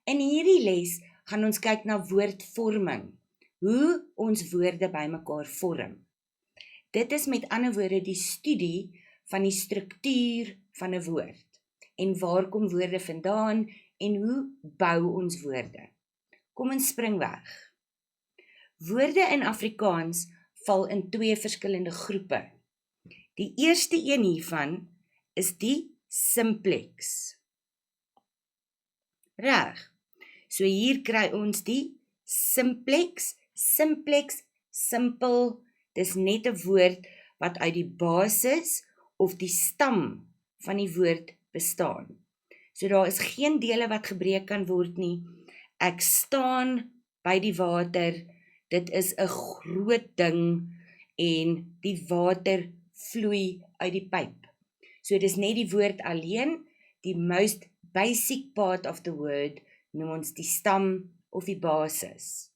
In hierdie les gaan ons kyk na woordvorming, hoe ons woorde bymekaar vorm. Dit is met ander woorde die studie van die struktuur van 'n woord en waar kom woorde vandaan en hoe bou ons woorde. Kom ons spring weg. Woorde in Afrikaans val in 2 verskillende groepe. Die eerste een hiervan is die simplex. Reg. So hier kry ons die simplex, simpel, dis net 'n woord wat uit die basis of die stam van die woord bestaan. So daar is geen dele wat gebreek kan word nie. Ek staan by die water, dit is 'n groot ding en die water vloei uit die pyp. So dis net die woord alleen, die most basic part of the word, noem ons die stam of die basis.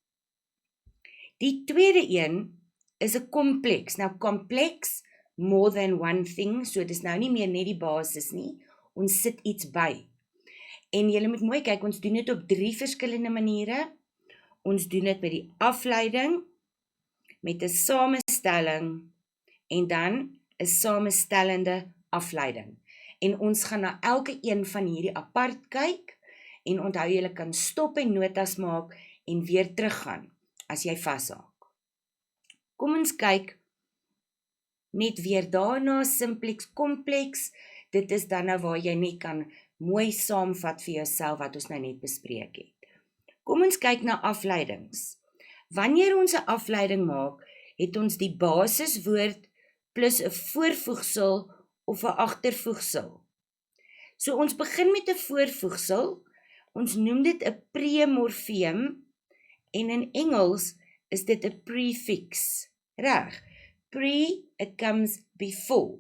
Die tweede een is 'n kompleks. Nou kompleks, more than one thing, so dis nou nie meer net die basis nie, ons sit iets by. En julle moet mooi kyk, ons doen dit op 3 verskillende maniere. Ons doen dit met die afleiding, met 'n samestelling en dan 'n samestellende afleiding. En ons gaan na elke een van hierdie apart kyk en onthou julle kan stop en notas maak en weer teruggaan as jy vashaak. Kom ons kyk net weer daarna, simplex, kompleks. Dit is dan nou waar jy net kan mooi saamvat vir jouself wat ons nou net bespreek het. Kom ons kyk na afleidings. Wanneer ons 'n afleiding maak, het ons die basiswoord plus 'n voorvoegsel of 'n agtervoegsel. So ons begin met 'n voorvoegsel. Ons noem dit 'n premorfeem en in Engels is dit 'n prefix. Reg. Pre, it comes before.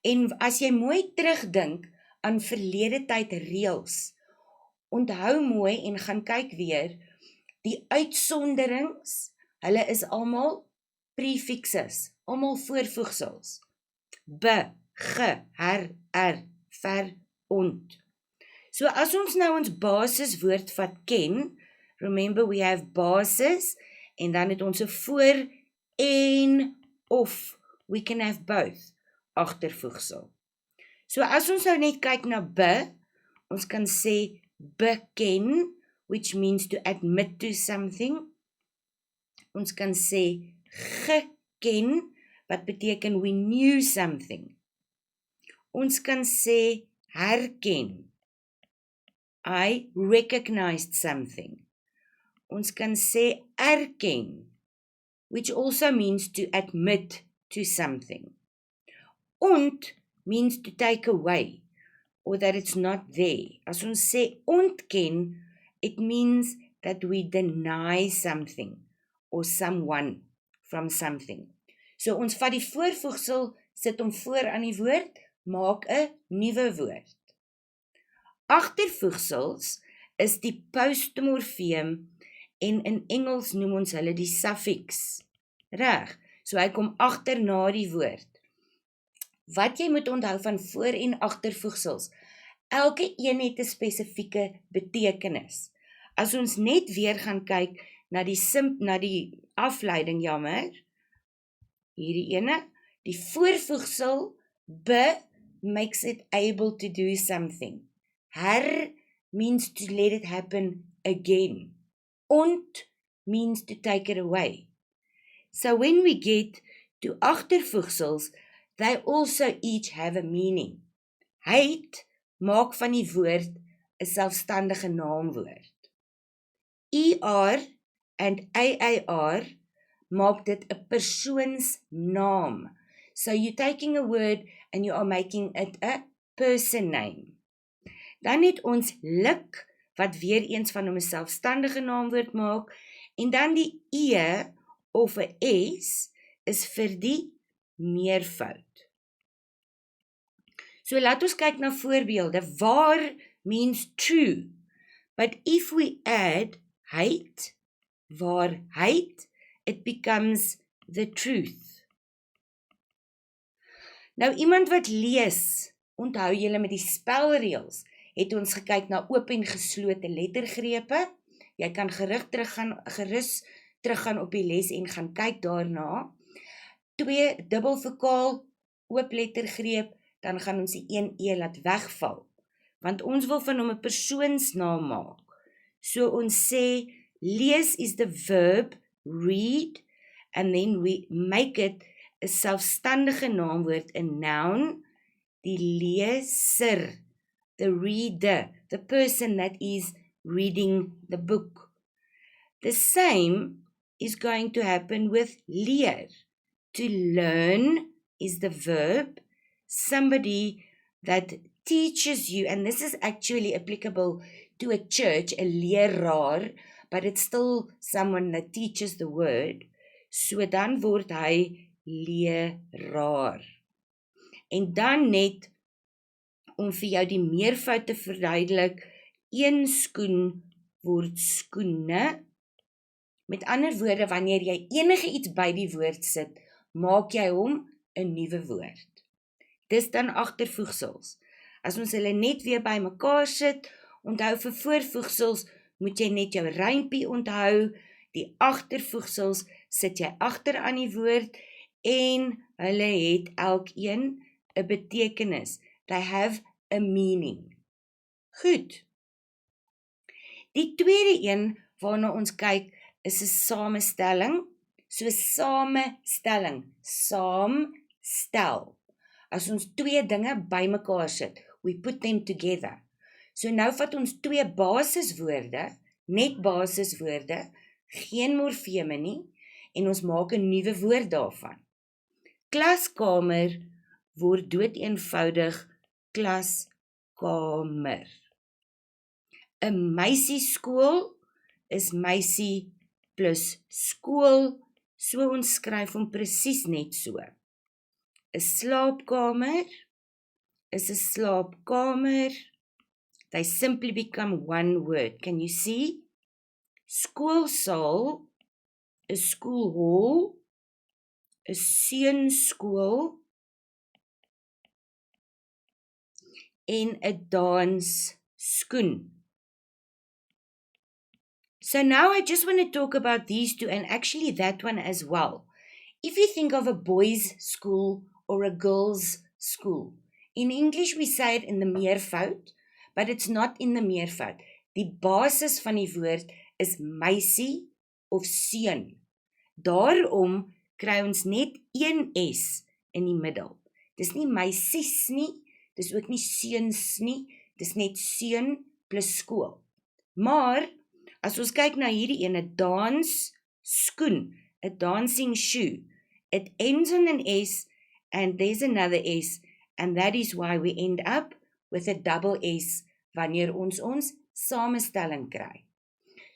En as jy mooi terugdink aan verlede tyd reëls, onthou mooi en gaan kyk weer, die uitsonderings, hulle is almal prefixes, almal voorvoegsels. Be, ge, her, ver, ont. So as ons nou ons basiswoord vat ken, remember we have basis, en dan het ons 'n voor en of, we can have both, agtervoegsel. So as ons nou net kyk na be, ons kan sê beken, which means to admit to something. Ons kan sê geken, wat beteken we knew something. Ons kan sê herken, I recognized something. Ons kan sê erken, which also means to admit to something. Ont means to take away, or that it's not there. As ons sê ontken, it means that we deny something, or someone from something. So ons vat die voorvoegsel, sit hom voor aan die woord, maak 'n nuwe woord. Agtervoegsels is die postmorfeem en in Engels noem ons hulle die suffix. Reg, so hy kom agter na die woord. Wat jy moet onthou van voor- en agtervoegsels, elke een het 'n spesifieke betekenis. As ons net weer gaan kyk na die afleiding, hierdie ene, die voorvoegsel be makes it able to do something. Her means to let it happen again. Ont means to take it away. So when we get to agtervoegsels, they also each have a meaning. Hate maak van die woord 'n selfstandige naamwoord. ER and AAR maak dit 'n persoonsnaam. So you're taking a word and you are making it a person name. Dan het ons lik, wat weer eens van hom 'n selfstandige naamwoord maak, en dan die E of 'n S is vir die meervoud. So laat ons kyk na voorbeelde. Waar means true, but if we add hate, waarheid, it becomes the truth. Nou iemand wat lees, onthou julle met die spelreëls, het ons gekyk na oop en geslote lettergrepe. Jy kan gerus teruggaan op die les en gaan kyk daarna. 2 dubbelvokaal, oop lettergreep, dan gaan ons die 1 e laat wegval. Want ons wil van hom 'n persoonsnaam maak. So ons sê, lees is the verb read, and then we make it 'n selfstandige naamwoord, 'n noun, die leser, the reader, the person that is reading the book. The same is going to happen with leer. To learn is the verb, somebody that teaches you, and this is actually applicable to a church, a leraar, but it's still someone that teaches the word. So dan word hy leraar. En dan net, om vir jou die meervoud te verduidelik, 1 skoen word skoene. Met ander woorde, wanneer jy enige iets by die woord sit, maak jy hom 'n nuwe woord. Dis dan agtervoegsels. As ons hulle net weer by mekaar sit, onthou vir voorvoegsels, moet jy net jou rympie onthou, die agtervoegsels sit jy agter aan die woord, en hulle het elkeen 'n betekenis. They have a meaning. Goed. Die tweede een waarna ons kyk is 'n samestelling. So samestelling, saamstel. As ons 2 dinge bymekaar sit, we put them together. So nou vat ons 2 basiswoorde, net basiswoorde, geen morfeme nie, en ons maak 'n nuwe woord daarvan. Klaskamer word doeteenvoudig klaskamer. 'n Meisieskool is meisie plus skool, so ons skryf hom presies net so. 'n Slaapkamer is 'n slaapkamer. They simply become one word. Can you see? Skoolsaal is skoolhol, 'n seunskool, en 'n dansskoen. So now I just want to talk about these two, and actually that one as well. If you think of a boys' school or a girls' school, in English we say it in the meervoud, but it's not in the meervoud. Die basis van die woord is meisie of seun. Daarom kry ons net 1 S in die middel. Dis nie meisies nie, dis ook nie seuns nie, dis net seun plus skool. Maar as ons kyk na hierdie ene, dansskoen, a dancing shoe, it ends on an S and there's another S, and that is why we end up with a double S wanneer ons samestelling kry.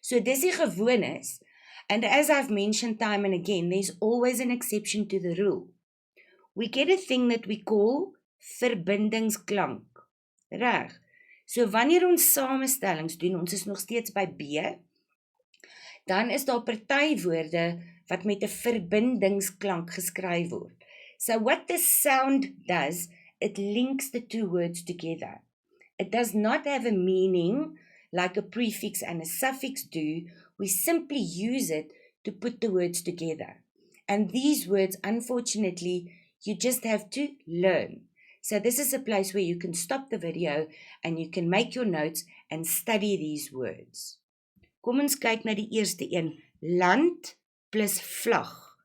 So dis die gewoontes, and as I've mentioned time and again, there's always an exception to the rule. We get a thing that we call verbindingsklank. Reg. So wanneer ons samestellings doen, ons is nog steeds by B, dan is daar party woorde wat met 'n verbindingsklank geskryf word. So what this sound does, it links the 2 words together. It does not have a meaning like a prefix and a suffix do. We simply use it to put the words together. And these words, unfortunately, you just have to learn. So this is a place where you can stop the video and you can make your notes and study these words. Kom ons kyk na die eerste een. Land plus vlag.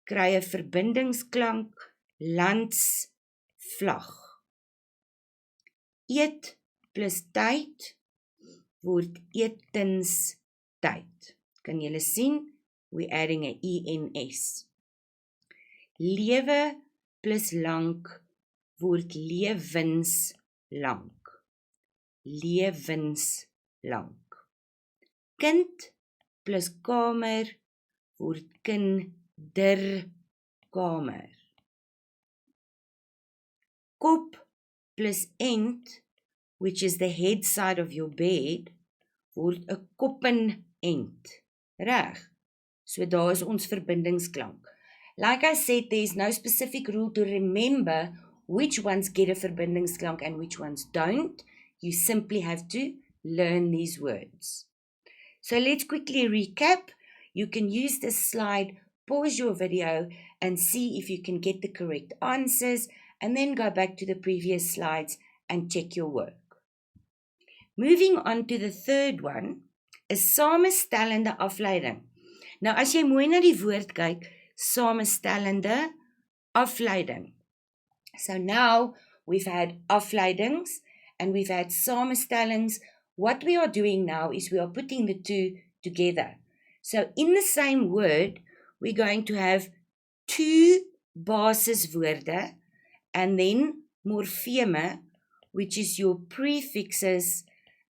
Kry 'n verbindingsklank, landsvlag. Eet plus tyd word etenstyd. Kan julle sien? We're adding 'n ENS. Lewe plus lank word lewenslank. Lewenslank. Kind plus kamer word kinderkamer. Kop plus end, which is the head side of your bed, word 'n koppenend. Reg. So daar is ons verbindingsklank. Like I said, there is no specific rule to remember which ones get a verbindingsklank and which ones don't. You simply have to learn these words. So let's quickly recap. You can use this slide, pause your video, and see if you can get the correct answers, and then go back to the previous slides and check your work. Moving on to the third one, is samestellende afleiding. Nou as jy mooi na die woord kyk, samestellende afleiding. So now we've had afleidings and we've had samestellings. What we are doing now is we are putting the two together. So in the same word, we're going to have two basiswoorde and then morfeme, which is your prefixes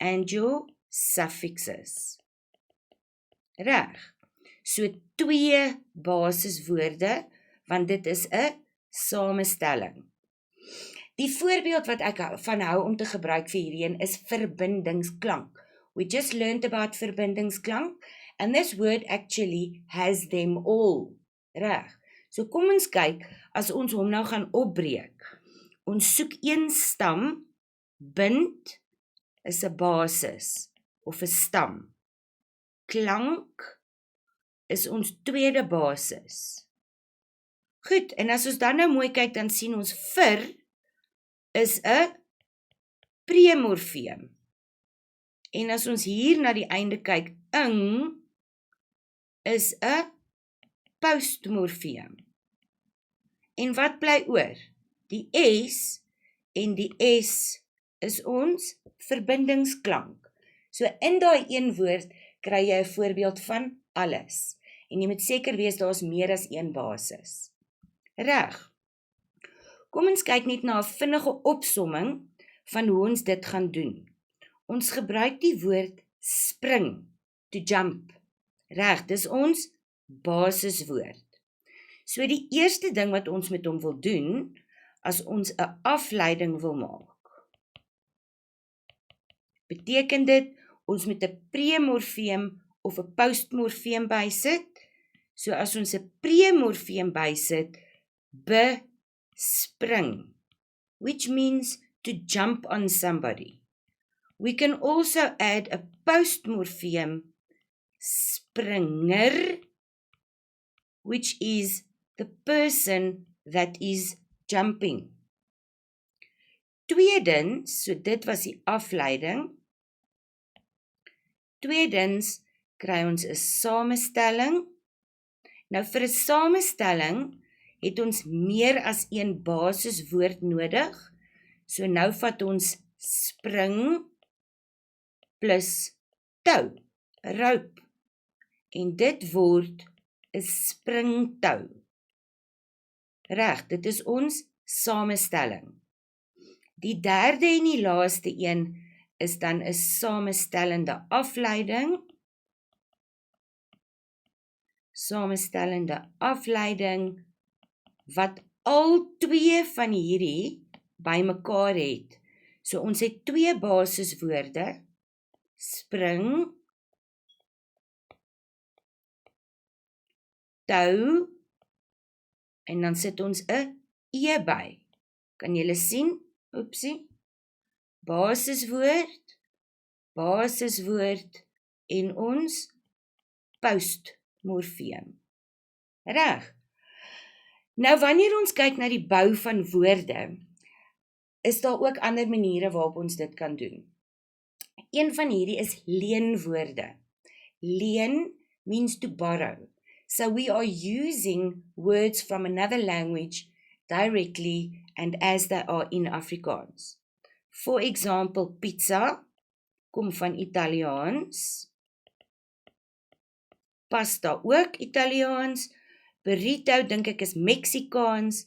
and your suffixes. Reg. So twee basiswoorde, want dit is 'n samestelling. Die voorbeeld wat ek van hou om te gebruik vir hierdie is verbindingsklank. We just learned about verbindingsklank, and this word actually has them all. Reg. So kom ons kyk, as ons hom nou gaan opbreek. Ons soek een stam, bind is 'n basis, of 'n stam. Klank is ons tweede basis. Goed, en as ons dan nou mooi kyk, dan sien ons vir is 'n premorfeem. En as ons hier na die einde kyk, ing is 'n postmorfeem. En wat bly oor? Die S, en die S is ons verbindingsklank. So in daai een woord kry jy 'n voorbeeld van alles. En jy moet seker wees daar's meer as een basis. Reg. Kom ons kyk net na 'n vinnige opsomming van hoe ons dit gaan doen. Ons gebruik die woord spring, to jump. Reg, dis ons basiswoord. So die eerste ding wat ons met hom wil doen, as ons 'n afleiding wil maak, beteken dit, ons moet 'n premorfeem of 'n postmorfeem bysit. So as ons 'n premorfeem bysit, bespring, which means to jump on somebody. We can also add a postmorpheem, springer, which is the person that is jumping. Tweedens, so dit was die afleiding. Tweedens, kry ons 'n samestelling. Nou vir 'n samestelling het ons meer as een basiswoord nodig. So nou vat ons spring plus tou, rope. En dit word 'n springtou. Reg, dit is ons samestelling. Die derde en die laaste een is dan 'n samestellende afleiding. Samestellende afleiding wat al twee van hierdie bymekaar het. So ons het twee basiswoorde, spring, tou, en dan sit ons 'n e by. Kan julle sien? Oepsie. Basiswoord en ons postmorfeem. Reg. Nou wanneer ons kyk na die bou van woorde, is daar ook ander maniere waarop ons dit kan doen. Een van hierdie is leenwoorde. Leen means to borrow. So we are using words from another language directly and as they are in Afrikaans. For example, pizza kom van Italiaans. Pasta ook Italiaans. Burrito dink ek is Meksikaans.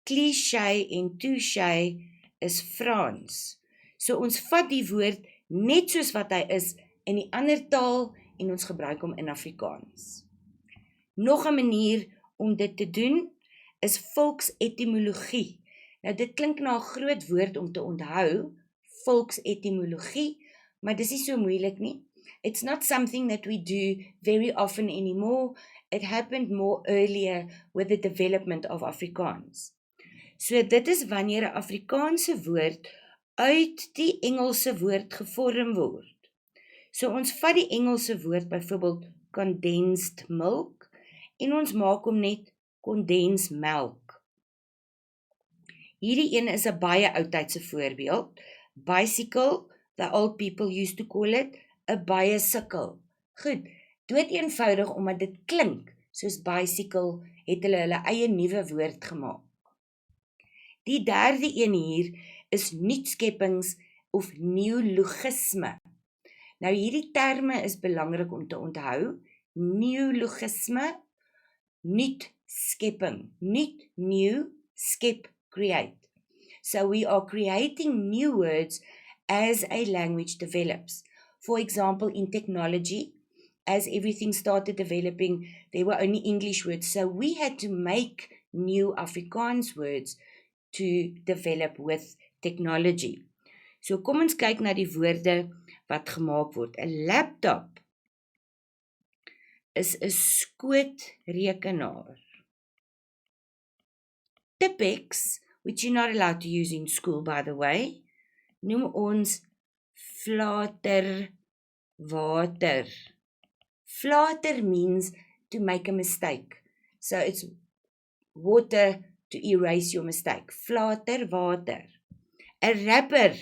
Cliché en touché is Frans. So ons vat die woord net soos wat hy is in die ander taal en ons gebruik hom in Afrikaans. Nog 'n manier om dit te doen is volksetimologie. Nou dit klink na 'n groot woord om te onthou, volksetimologie, maar dis nie so moeilik nie. It's not something that we do very often anymore. It happened more earlier with the development of Afrikaans. So dit is wanneer 'n Afrikaanse woord uit die Engelse woord gevorm word. So ons vat die Engelse woord byvoorbeeld condensed milk en ons maak hom net condensed milk. Hierdie een is 'n baie oudtydse voorbeeld. Bicycle, the old people used to call it, 'n bicycle. Goed, dood eenvoudig omdat dit klink soos bicycle, het hulle eie nuwe woord gemaak. Die derde een hier is nuutskeppings of neologisme. Nou hierdie terme is belangrik om te onthou. Neologisme, nuutskepping, nuut, new, skep, create. So we are creating new words as a language develops. For example, in technology, as everything started developing, there were only English words. So we had to make new Afrikaans words to develop with technology. So kom ons kyk na die woorde wat gemaak word. 'n Laptop is 'n skootrekenaar. Tipp-X, which you're not allowed to use in school, by the way, noem ons flater water. Flater means to make a mistake. So it's water to erase your mistake. Flater water. 'n Rapper,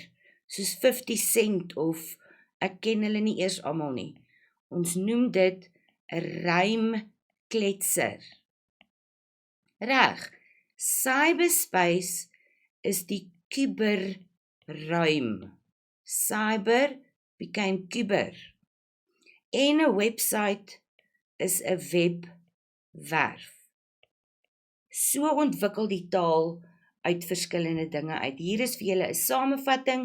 soos 50 Cent of ek ken hulle nie eers almal nie. Ons noem dit 'n rymkletser. Reg. Cyberspace is die kuberruim. Cyber became kuber. En 'n website is 'n webwerf. So ontwikkel die taal uit verskillende dinge uit. Hier is vir julle 'n samevatting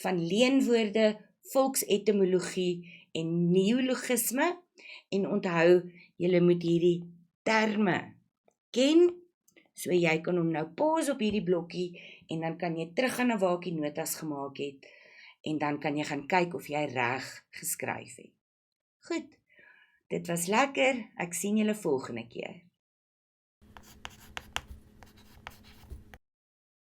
van leenwoorde, volksetimologie en neologisme. En onthou, julle moet hierdie terme ken, so jy kan hom nou pause op hierdie blokkie en dan kan jy teruggaan na waar ek die notas gemaak het en dan kan jy gaan kyk of jy reg geskryf het. Goed, dit was lekker, ek sien julle volgende keer.